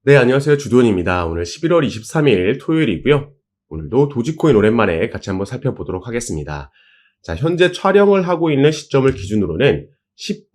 네, 안녕하세요. 주도현입니다. 오늘 11월 23일 토요일이고요. 오늘도 도지코인 오랜만에 같이 한번 살펴보도록 하겠습니다. 자, 현재 촬영을 하고 있는 시점을 기준으로는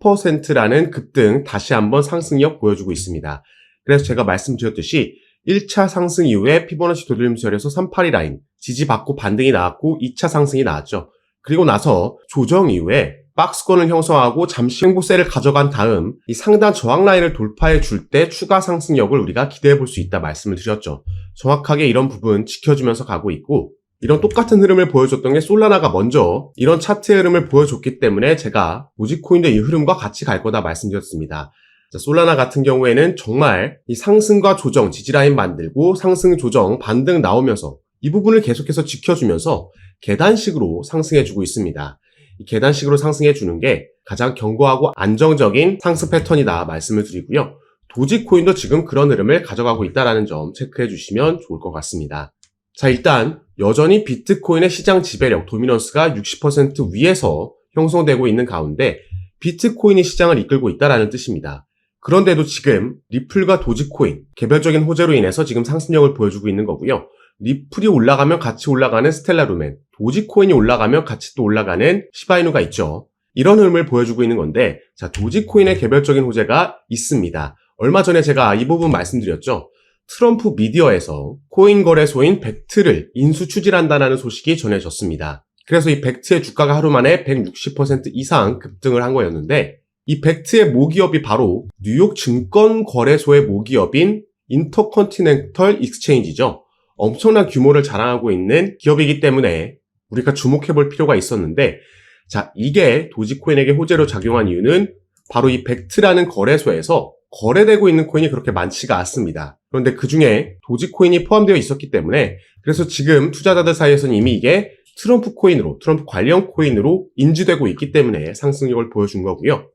10%라는 급등 다시 한번 상승력 보여주고 있습니다. 그래서 제가 말씀드렸듯이 1차 상승 이후에 피보나치 도들림설에서 382 라인 지지받고 반등이 나왔고 2차 상승이 나왔죠. 그리고 나서 조정 이후에 박스권을 형성하고 잠시 횡보세를 가져간 다음 이 상단 저항 라인을 돌파해 줄 때 추가 상승력을 우리가 기대해 볼 수 있다 말씀을 드렸죠. 정확하게 이런 부분 지켜주면서 가고 있고, 이런 똑같은 흐름을 보여줬던 게 솔라나가 먼저 이런 차트의 흐름을 보여줬기 때문에 제가 도지코인도 이 흐름과 같이 갈 거다 말씀드렸습니다. 자, 솔라나 같은 경우에는 정말 이 상승과 조정, 지지라인 만들고 상승, 조정, 반등 나오면서 이 부분을 계속해서 지켜주면서 계단식으로 상승해주고 있습니다. 이 계단식으로 상승해주는 게 가장 견고하고 안정적인 상승 패턴이다 말씀을 드리고요. 도지코인도 지금 그런 흐름을 가져가고 있다는 점 체크해 주시면 좋을 것 같습니다. 자, 일단 여전히 비트코인의 시장 지배력, 도미넌스가 60% 위에서 형성되고 있는 가운데 비트코인이 시장을 이끌고 있다는 뜻입니다. 그런데도 지금 리플과 도지코인, 개별적인 호재로 인해서 지금 상승력을 보여주고 있는 거고요. 리플이 올라가면 같이 올라가는 스텔라 루멘, 도지코인이 올라가면 같이 또 올라가는 시바이누가 있죠. 이런 흐름을 보여주고 있는 건데, 자, 도지코인의 개별적인 호재가 있습니다. 얼마 전에 제가 이 부분 말씀드렸죠. 트럼프 미디어에서 코인 거래소인 벡트를 인수 추진한다는 소식이 전해졌습니다. 그래서 이 벡트의 주가가 하루 만에 160% 이상 급등을 한 거였는데, 이 벡트의 모기업이 바로 뉴욕 증권거래소의 모기업인 인터컨티넨털 익스체인지죠. 엄청난 규모를 자랑하고 있는 기업이기 때문에 우리가 주목해볼 필요가 있었는데, 자, 이게 도지코인에게 호재로 작용한 이유는 바로 이 벡트라는 거래소에서 거래되고 있는 코인이 그렇게 많지가 않습니다. 그런데 그 중에 도지코인이 포함되어 있었기 때문에, 그래서 지금 투자자들 사이에서는 이미 이게 트럼프 코인으로, 트럼프 관련 코인으로 인지되고 있기 때문에 상승력을 보여준 거고요.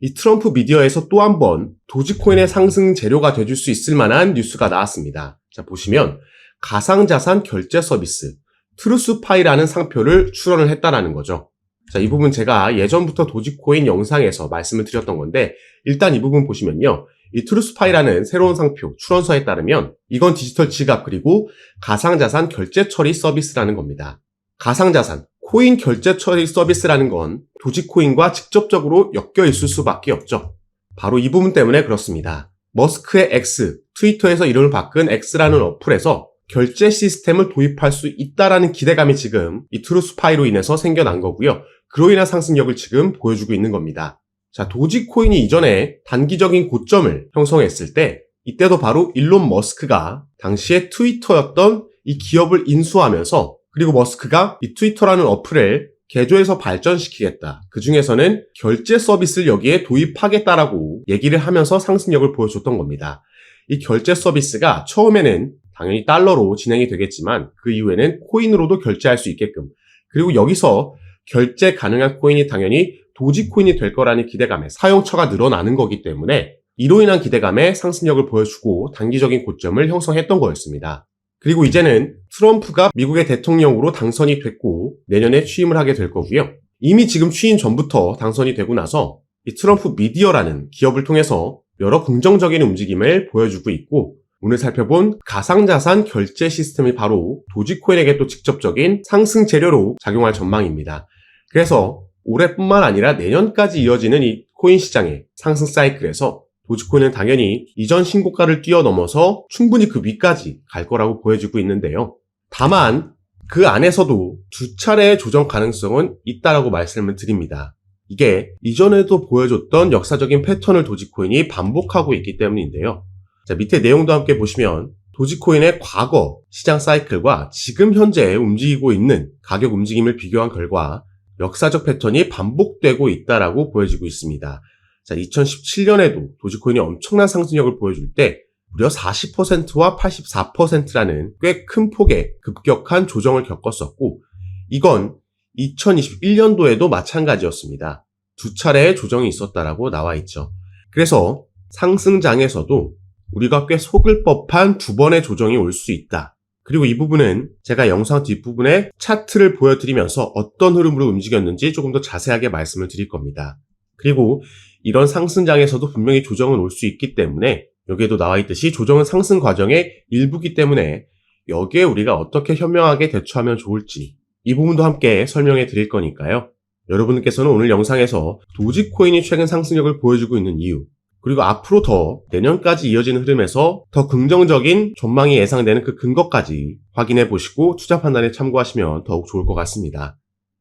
이 트럼프 미디어에서 또 한 번 도지코인의 상승 재료가 돼줄 수 있을 만한 뉴스가 나왔습니다. 자, 보시면 가상자산 결제 서비스 트루스파이라는 상표를 출원을 했다라는 거죠. 자, 이 부분 제가 예전부터 도지코인 영상에서 말씀을 드렸던 건데, 일단 이 부분 보시면요. 이 트루스파이라는 새로운 상표 출원서에 따르면 이건 디지털 지갑 그리고 가상자산 결제 처리 서비스라는 겁니다. 가상자산, 코인 결제 처리 서비스라는 건 도지코인과 직접적으로 엮여 있을 수밖에 없죠. 바로 이 부분 때문에 그렇습니다. 머스크의 X, 트위터에서 이름을 바꾼 X라는 어플에서 결제 시스템을 도입할 수 있다라는 기대감이 지금 이 트루스파이로 인해서 생겨난 거고요. 그로 인한 상승력을 지금 보여주고 있는 겁니다. 자, 도지코인이 이전에 단기적인 고점을 형성했을 때 이때도 바로 일론 머스크가 당시에 트위터였던 이 기업을 인수하면서, 그리고 머스크가 이 트위터라는 어플을 개조해서 발전시키겠다, 그 중에서는 결제 서비스를 여기에 도입하겠다라고 얘기를 하면서 상승력을 보여줬던 겁니다. 이 결제 서비스가 처음에는 당연히 달러로 진행이 되겠지만 그 이후에는 코인으로도 결제할 수 있게끔, 그리고 여기서 결제 가능한 코인이 당연히 도지코인이 될 거라는 기대감에 사용처가 늘어나는 거기 때문에 이로 인한 기대감에 상승력을 보여주고 단기적인 고점을 형성했던 거였습니다. 그리고 이제는 트럼프가 미국의 대통령으로 당선이 됐고 내년에 취임을 하게 될 거고요. 이미 지금 취임 전부터 당선이 되고 나서 이 트럼프 미디어라는 기업을 통해서 여러 긍정적인 움직임을 보여주고 있고, 오늘 살펴본 가상자산 결제 시스템이 바로 도지코인에게 또 직접적인 상승 재료로 작용할 전망입니다. 그래서 올해뿐만 아니라 내년까지 이어지는 이 코인 시장의 상승 사이클에서 도지코인은 당연히 이전 신고가를 뛰어넘어서 충분히 그 위까지 갈 거라고 보여지고 있는데요. 다만 그 안에서도 두 차례의 조정 가능성은 있다라고 말씀을 드립니다. 이게 이전에도 보여줬던 역사적인 패턴을 도지코인이 반복하고 있기 때문인데요. 자, 밑에 내용도 함께 보시면 도지코인의 과거 시장 사이클과 지금 현재 움직이고 있는 가격 움직임을 비교한 결과 역사적 패턴이 반복되고 있다라고 보여지고 있습니다. 자, 2017년에도 도지코인이 엄청난 상승력을 보여줄 때 무려 40%와 84%라는 꽤 큰 폭의 급격한 조정을 겪었었고, 이건 2021년도에도 마찬가지였습니다. 두 차례의 조정이 있었다라고 나와 있죠. 그래서 상승장에서도 우리가 꽤 속을 법한 두 번의 조정이 올 수 있다. 그리고 이 부분은 제가 영상 뒷부분에 차트를 보여드리면서 어떤 흐름으로 움직였는지 조금 더 자세하게 말씀을 드릴 겁니다. 그리고 이런 상승장에서도 분명히 조정은 올 수 있기 때문에 여기에도 나와 있듯이 조정은 상승 과정의 일부이기 때문에 여기에 우리가 어떻게 현명하게 대처하면 좋을지 이 부분도 함께 설명해 드릴 거니까요. 여러분께서는 오늘 영상에서 도지코인이 최근 상승력을 보여주고 있는 이유, 그리고 앞으로 더 내년까지 이어지는 흐름에서 더 긍정적인 전망이 예상되는 그 근거까지 확인해 보시고 투자 판단에 참고하시면 더욱 좋을 것 같습니다.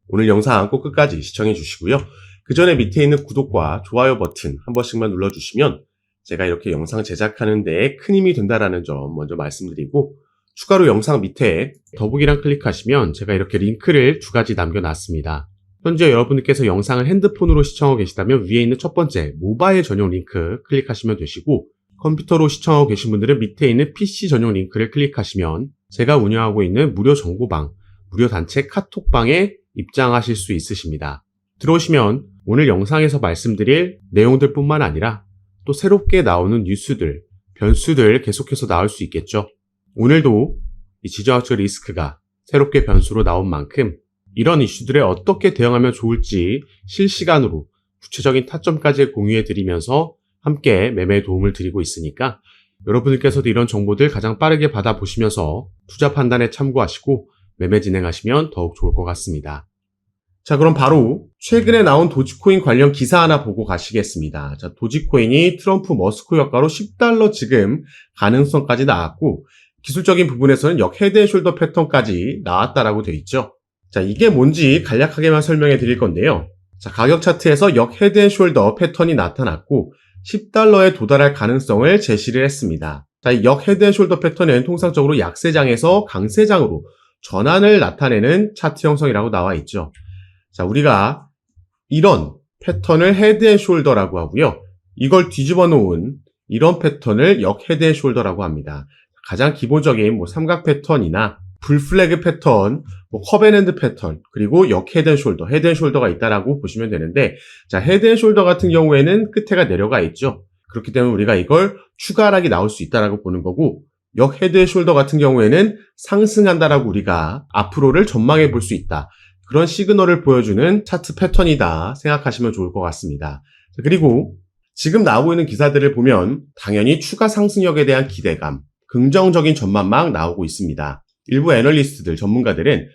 오늘 영상 꼭 끝까지 시청해 주시고요. 그 전에 밑에 있는 구독과 좋아요 버튼 한 번씩만 눌러주시면 제가 이렇게 영상 제작하는 데 큰 힘이 된다는 점 먼저 말씀드리고, 추가로 영상 밑에 더보기란 클릭하시면 제가 이렇게 링크를 두 가지 남겨놨습니다. 현재 여러분들께서 영상을 핸드폰으로 시청하고 계시다면 위에 있는 첫 번째 모바일 전용 링크 클릭하시면 되시고, 컴퓨터로 시청하고 계신 분들은 밑에 있는 PC 전용 링크를 클릭하시면 제가 운영하고 있는 무료 정보방, 무료 단체 카톡방에 입장하실 수 있으십니다. 들어오시면 오늘 영상에서 말씀드릴 내용들 뿐만 아니라 또 새롭게 나오는 뉴스들, 변수들 계속해서 나올 수 있겠죠. 오늘도 이 지정학적 리스크가 새롭게 변수로 나온 만큼 이런 이슈들에 어떻게 대응하면 좋을지 실시간으로 구체적인 타점까지 공유해 드리면서 함께 매매에 도움을 드리고 있으니까 여러분들께서도 이런 정보들 가장 빠르게 받아보시면서 투자 판단에 참고하시고 매매 진행하시면 더욱 좋을 것 같습니다. 자, 그럼 바로 최근에 나온 도지코인 관련 기사 하나 보고 가시겠습니다. 자, 도지코인이 트럼프 머스크 효과로 $10 지금 가능성까지 나왔고, 기술적인 부분에서는 역 헤드앤숄더 패턴까지 나왔다라고 되어 있죠. 자, 이게 뭔지 간략하게만 설명해 드릴 건데요. 자, 가격 차트에서 역 헤드앤숄더 패턴이 나타났고 $10에 도달할 가능성을 제시를 했습니다. 자, 이 역 헤드앤숄더 패턴은 통상적으로 약세장에서 강세장으로 전환을 나타내는 차트 형성이라고 나와 있죠. 자, 우리가 이런 패턴을 헤드앤숄더라고 하고요. 이걸 뒤집어 놓은 이런 패턴을 역 헤드앤숄더라고 합니다. 가장 기본적인 삼각 패턴이나 불플래그 패턴, 커벤앤드 패턴, 그리고 역 헤드앤숄더, 헤드앤숄더가 있다라고 보시면 되는데, 자, 헤드앤숄더 같은 경우에는 끝에가 내려가 있죠. 그렇기 때문에 우리가 이걸 추가 하락이 나올 수 있다라고 보는 거고, 역 헤드앤숄더 같은 경우에는 상승한다라고 우리가 앞으로를 전망해 볼 수 있다. 그런 시그널을 보여주는 차트 패턴이다 생각하시면 좋을 것 같습니다. 자, 그리고 지금 나오고 있는 기사들을 보면 당연히 추가 상승력에 대한 기대감, 긍정적인 전망만 나오고 있습니다. 일부 애널리스트들, 전문가들은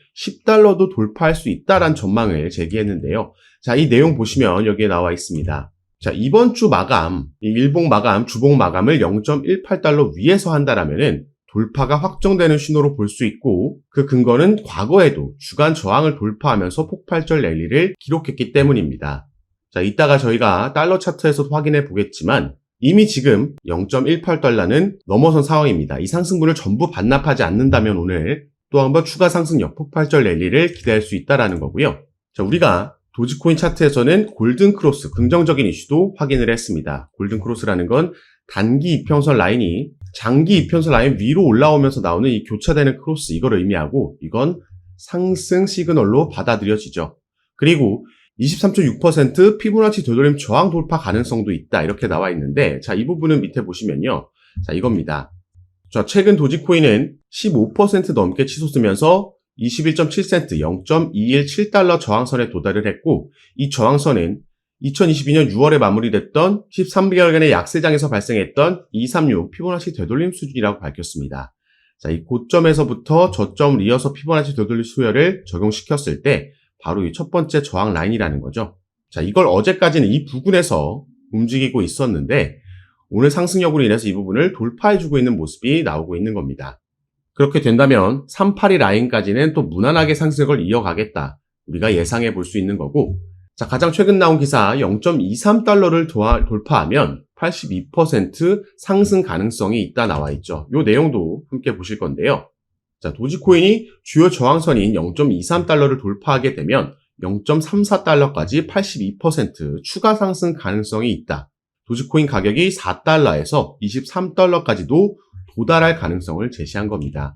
$10도 돌파할 수 있다라는 전망을 제기했는데요. 자, 이 내용 보시면 여기에 나와 있습니다. 자, 이번 주 마감, 이 일봉 마감, 주봉 마감을 $0.18 위에서 한다라면은 돌파가 확정되는 신호로 볼 수 있고, 그 근거는 과거에도 주간 저항을 돌파하면서 폭발적 랠리를 기록했기 때문입니다. 자, 이따가 저희가 달러 차트에서도 확인해 보겠지만 이미 지금 $0.18는 넘어선 상황입니다. 이 상승분을 전부 반납하지 않는다면 오늘 또 한번 추가 상승력, 폭발적 랠리를 기대할 수 있다는 거고요. 자, 우리가 도지코인 차트에서는 골든크로스, 긍정적인 이슈도 확인을 했습니다. 골든크로스라는 건 단기 이평선 라인이 장기 이평선 라인 위로 올라오면서 나오는 이 교차되는 크로스, 이걸 의미하고 이건 상승 시그널로 받아들여지죠. 그리고 23.6% 피보나치 되돌림 저항 돌파 가능성도 있다, 이렇게 나와 있는데, 자, 이 부분은 밑에 보시면요. 자, 이겁니다. 자, 최근 도지코인은 15% 넘게 치솟으면서 21.7센트, $0.217 저항선에 도달을 했고, 이 저항선은 2022년 6월에 마무리됐던 13개월간의 약세장에서 발생했던 236 피보나치 되돌림 수준이라고 밝혔습니다. 자, 이 고점에서부터 저점을 이어서 피보나치 되돌림 수열을 적용시켰을 때 바로 이 첫 번째 저항 라인이라는 거죠. 자, 이걸 어제까지는 이 부근에서 움직이고 있었는데 오늘 상승력으로 인해서 이 부분을 돌파해주고 있는 모습이 나오고 있는 겁니다. 그렇게 된다면 382 라인까지는 또 무난하게 상승력을 이어가겠다, 우리가 예상해 볼 수 있는 거고, 자, 가장 최근 나온 기사 $0.23를 돌파하면 82% 상승 가능성이 있다 나와 있죠. 이 내용도 함께 보실 건데요. 자, 도지코인이 주요 저항선인 $0.23를 돌파하게 되면 $0.34까지 82% 추가 상승 가능성이 있다. 도지코인 가격이 $4에서 $23까지도 도달할 가능성을 제시한 겁니다.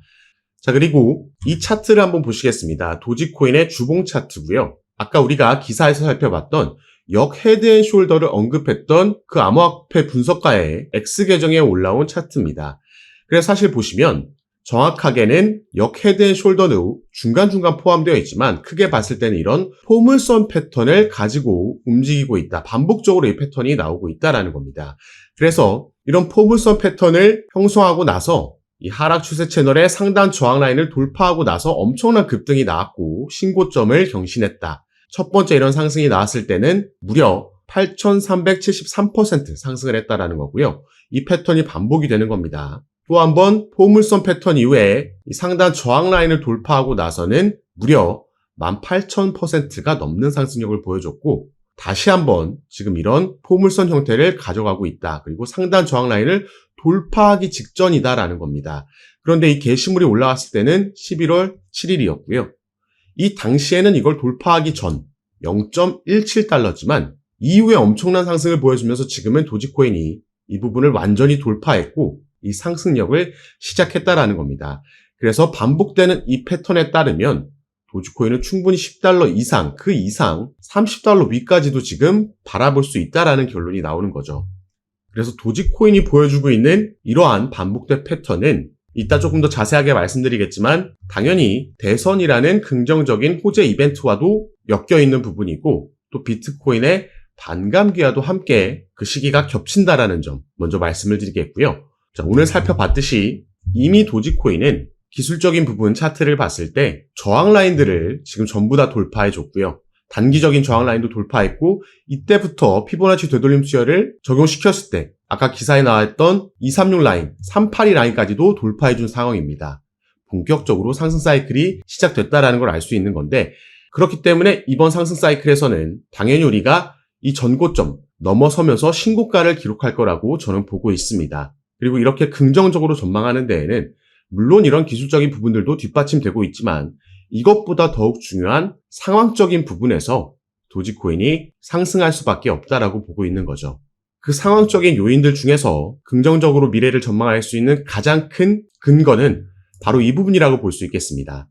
자, 그리고 이 차트를 한번 보시겠습니다. 도지코인의 주봉 차트고요. 아까 우리가 기사에서 살펴봤던 역 헤드앤숄더를 언급했던 그 암호화폐 분석가의 X 계정에 올라온 차트입니다. 그래서 사실 보시면 정확하게는 역 헤드앤숄더도 중간중간 포함되어 있지만 크게 봤을 때는 이런 포물선 패턴을 가지고 움직이고 있다. 반복적으로 이 패턴이 나오고 있다라는 겁니다. 그래서 이런 포물선 패턴을 형성하고 나서 이 하락 추세 채널의 상단 저항 라인을 돌파하고 나서 엄청난 급등이 나왔고 신고점을 경신했다. 첫 번째 이런 상승이 나왔을 때는 무려 8,373% 상승을 했다라는 거고요. 이 패턴이 반복이 되는 겁니다. 또 한 번 포물선 패턴 이후에 이 상단 저항 라인을 돌파하고 나서는 무려 18,000%가 넘는 상승력을 보여줬고 다시 한번 지금 이런 포물선 형태를 가져가고 있다. 그리고 상단 저항 라인을 돌파하기 직전이다라는 겁니다. 그런데 이 게시물이 올라왔을 때는 11월 7일이었고요. 이 당시에는 이걸 돌파하기 전 0.17달러지만 이후에 엄청난 상승을 보여주면서 지금은 도지코인이 이 부분을 완전히 돌파했고 이 상승력을 시작했다라는 겁니다. 그래서 반복되는 이 패턴에 따르면 도지코인은 충분히 10달러 이상, 그 이상 30달러 위까지도 지금 바라볼 수 있다라는 결론이 나오는 거죠. 그래서 도지코인이 보여주고 있는 이러한 반복된 패턴은 이따 조금 더 자세하게 말씀드리겠지만 당연히 대선이라는 긍정적인 호재 이벤트와도 엮여있는 부분이고 또 비트코인의 반감기와도 함께 그 시기가 겹친다라는 점 먼저 말씀을 드리겠고요. 자, 오늘 살펴봤듯이 이미 도지코인은 기술적인 부분 차트를 봤을 때 저항 라인들을 지금 전부 다 돌파해줬고요. 단기적인 저항 라인도 돌파했고 이때부터 피보나치 되돌림 수열을 적용시켰을 때 아까 기사에 나왔던 236 라인, 382 라인까지도 돌파해준 상황입니다. 본격적으로 상승 사이클이 시작됐다는 걸 알 수 있는 건데 그렇기 때문에 이번 상승 사이클에서는 당연히 우리가 이 전고점 넘어서면서 신고가를 기록할 거라고 저는 보고 있습니다. 그리고 이렇게 긍정적으로 전망하는 데에는 물론 이런 기술적인 부분들도 뒷받침되고 있지만 이것보다 더욱 중요한 상황적인 부분에서 도지코인이 상승할 수밖에 없다라고 보고 있는 거죠. 그 상황적인 요인들 중에서 긍정적으로 미래를 전망할 수 있는 가장 큰 근거는 바로 이 부분이라고 볼 수 있겠습니다.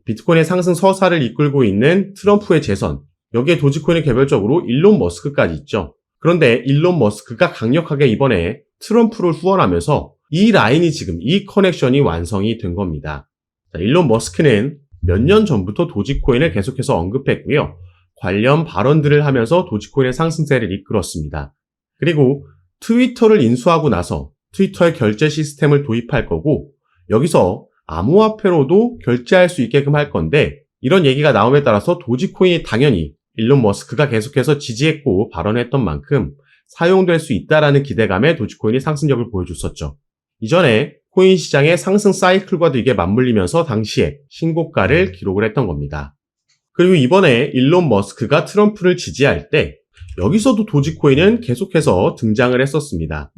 비트코인의 상승 서사를 이끌고 있는 트럼프의 재선, 여기에 도지코인의 개별적으로 일론 머스크까지 있죠. 그런데 일론 머스크가 강력하게 이번에 트럼프를 후원하면서 이 라인이 지금 이 커넥션이 완성이 된 겁니다. 자, 일론 머스크는 몇 년 전부터 도지코인을 계속해서 언급했고요. 관련 발언들을 하면서 도지코인의 상승세를 이끌었습니다. 그리고 트위터를 인수하고 나서 트위터의 결제 시스템을 도입할 거고 여기서 암호화폐로도 결제할 수 있게끔 할 건데 이런 얘기가 나옴에 따라서 도지코인이 당연히 일론 머스크가 계속해서 지지했고 발언했던 만큼 사용될 수 있다라는 기대감에 도지코인이 상승력을 보여줬었죠. 이전에 코인 시장의 상승 사이클과도 이게 맞물리면서 당시에 신고가를 기록을 했던 겁니다. 그리고 이번에 일론 머스크가 트럼프를 지지할 때 여기서도 도지코인은 계속해서 등장을 했었습니다.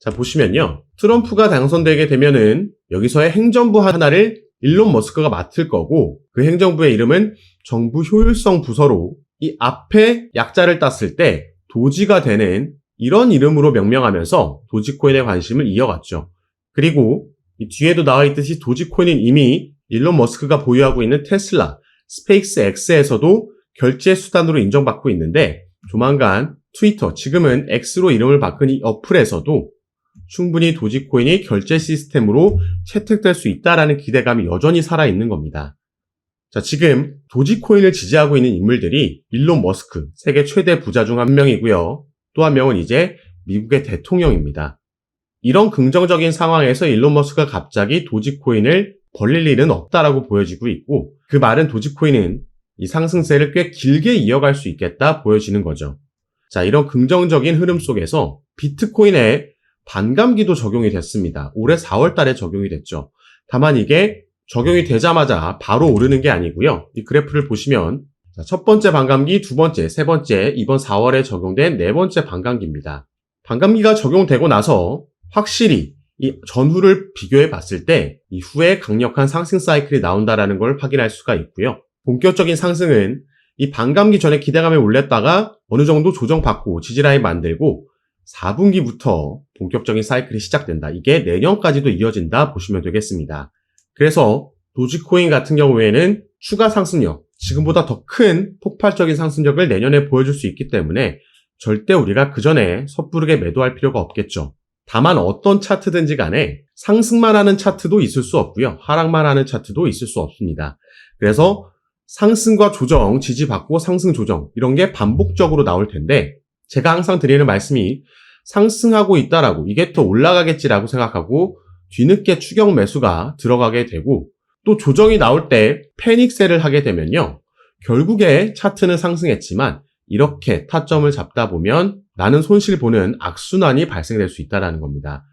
자, 보시면요. 트럼프가 당선되게 되면은 여기서의 행정부 하나를 일론 머스크가 맡을 거고 그 행정부의 이름은 정부 효율성 부서로 이 앞에 약자를 땄을 때 도지가 되는 이런 이름으로 명명하면서 도지코인의 관심을 이어갔죠. 그리고 이 뒤에도 나와 있듯이 도지코인은 이미 일론 머스크가 보유하고 있는 테슬라, 스페이스 X에서도 결제 수단으로 인정받고 있는데 조만간 트위터, 지금은 X로 이름을 바꾼 이 어플에서도 충분히 도지코인이 결제 시스템으로 채택될 수 있다라는 기대감이 여전히 살아있는 겁니다. 자, 지금 도지코인을 지지하고 있는 인물들이 일론 머스크, 세계 최대 부자 중 한 명이고요. 또 한 명은 이제 미국의 대통령입니다. 이런 긍정적인 상황에서 일론 머스크가 갑자기 도지코인을 벌릴 일은 없다라고 보여지고 있고 그 말은 도지코인은 이 상승세를 꽤 길게 이어갈 수 있겠다 보여지는 거죠. 자, 이런 긍정적인 흐름 속에서 비트코인에 반감기도 적용이 됐습니다. 올해 4월 달에 적용이 됐죠. 다만 이게 적용이 되자마자 바로 오르는 게 아니고요. 이 그래프를 보시면 첫 번째 반감기, 두 번째, 세 번째, 이번 4월에 적용된 네 번째 반감기입니다. 반감기가 적용되고 나서 확실히 이 전후를 비교해 봤을 때 이후에 강력한 상승 사이클이 나온다라는 걸 확인할 수가 있고요. 본격적인 상승은 이 반감기 전에 기대감에 올렸다가 어느 정도 조정받고 지지라인 만들고 4분기부터 본격적인 사이클이 시작된다. 이게 내년까지도 이어진다 보시면 되겠습니다. 그래서 도지코인 같은 경우에는 추가 상승력, 지금보다 더 큰 폭발적인 상승력을 내년에 보여줄 수 있기 때문에 절대 우리가 그 전에 섣부르게 매도할 필요가 없겠죠. 다만 어떤 차트든지 간에 상승만 하는 차트도 있을 수 없고요. 하락만 하는 차트도 있을 수 없습니다. 그래서 상승과 조정, 지지받고 상승 조정 이런 게 반복적으로 나올 텐데 제가 항상 드리는 말씀이 상승하고 있다라고, 이게 더 올라가겠지라고 생각하고 뒤늦게 추격 매수가 들어가게 되고, 또 조정이 나올 때 패닉셀을 하게 되면요, 결국에 차트는 상승했지만 이렇게 타점을 잡다 보면 나는 손실 보는 악순환이 발생될 수 있다는 겁니다.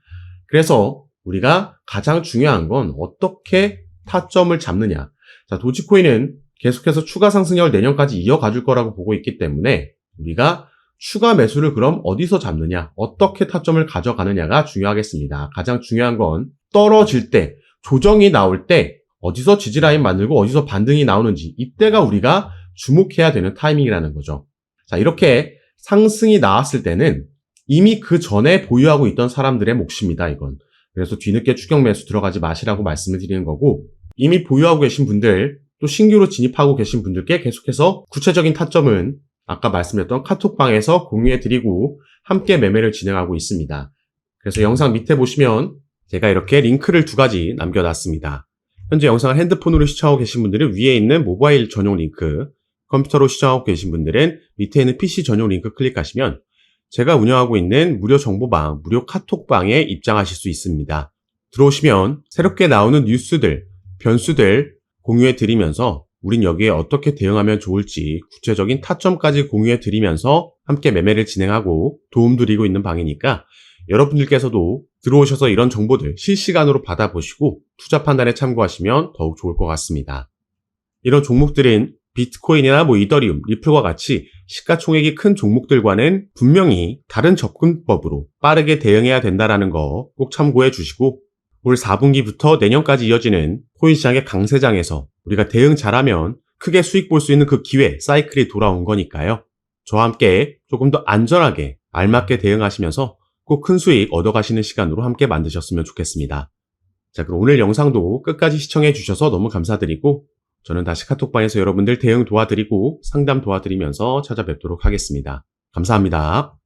그래서 우리가 가장 중요한 건 어떻게 타점을 잡느냐. 자, 도지코인은 계속해서 추가 상승력을 내년까지 이어가 줄 거라고 보고 있기 때문에 우리가 추가 매수를 그럼 어디서 잡느냐, 어떻게 타점을 가져가느냐가 중요하겠습니다. 가장 중요한 건 떨어질 때, 조정이 나올 때 어디서 지지라인 만들고 어디서 반등이 나오는지, 이때가 우리가 주목해야 되는 타이밍이라는 거죠. 자, 이렇게 상승이 나왔을 때는 이미 그 전에 보유하고 있던 사람들의 몫입니다, 이건. 그래서 뒤늦게 추격 매수 들어가지 마시라고 말씀을 드리는 거고, 이미 보유하고 계신 분들, 또 신규로 진입하고 계신 분들께 계속해서 구체적인 타점은 아까 말씀드렸던 카톡방에서 공유해드리고 함께 매매를 진행하고 있습니다. 그래서 영상 밑에 보시면 제가 이렇게 링크를 2가지 남겨놨습니다. 현재 영상을 핸드폰으로 시청하고 계신 분들은 위에 있는 모바일 전용 링크, 컴퓨터로 시청하고 계신 분들은 밑에 있는 PC 전용 링크 클릭하시면 제가 운영하고 있는 무료 정보방, 무료 카톡방에 입장하실 수 있습니다. 들어오시면 새롭게 나오는 뉴스들, 변수들 공유해드리면서 우린 여기에 어떻게 대응하면 좋을지 구체적인 타점까지 공유해드리면서 함께 매매를 진행하고 도움드리고 있는 방이니까 여러분들께서도 들어오셔서 이런 정보들 실시간으로 받아보시고 투자 판단에 참고하시면 더욱 좋을 것 같습니다. 이런 종목들은 비트코인이나 이더리움, 리플과 같이 시가총액이 큰 종목들과는 분명히 다른 접근법으로 빠르게 대응해야 된다는 거 꼭 참고해 주시고, 올 4분기부터 내년까지 이어지는 코인 시장의 강세장에서 우리가 대응 잘하면 크게 수익 볼 수 있는 그 기회, 사이클이 돌아온 거니까요. 저와 함께 조금 더 안전하게 알맞게 대응하시면서 꼭 큰 수익 얻어가시는 시간으로 함께 만드셨으면 좋겠습니다. 자, 그럼 오늘 영상도 끝까지 시청해 주셔서 너무 감사드리고, 저는 다시 카톡방에서 여러분들 대응 도와드리고 상담 도와드리면서 찾아뵙도록 하겠습니다. 감사합니다.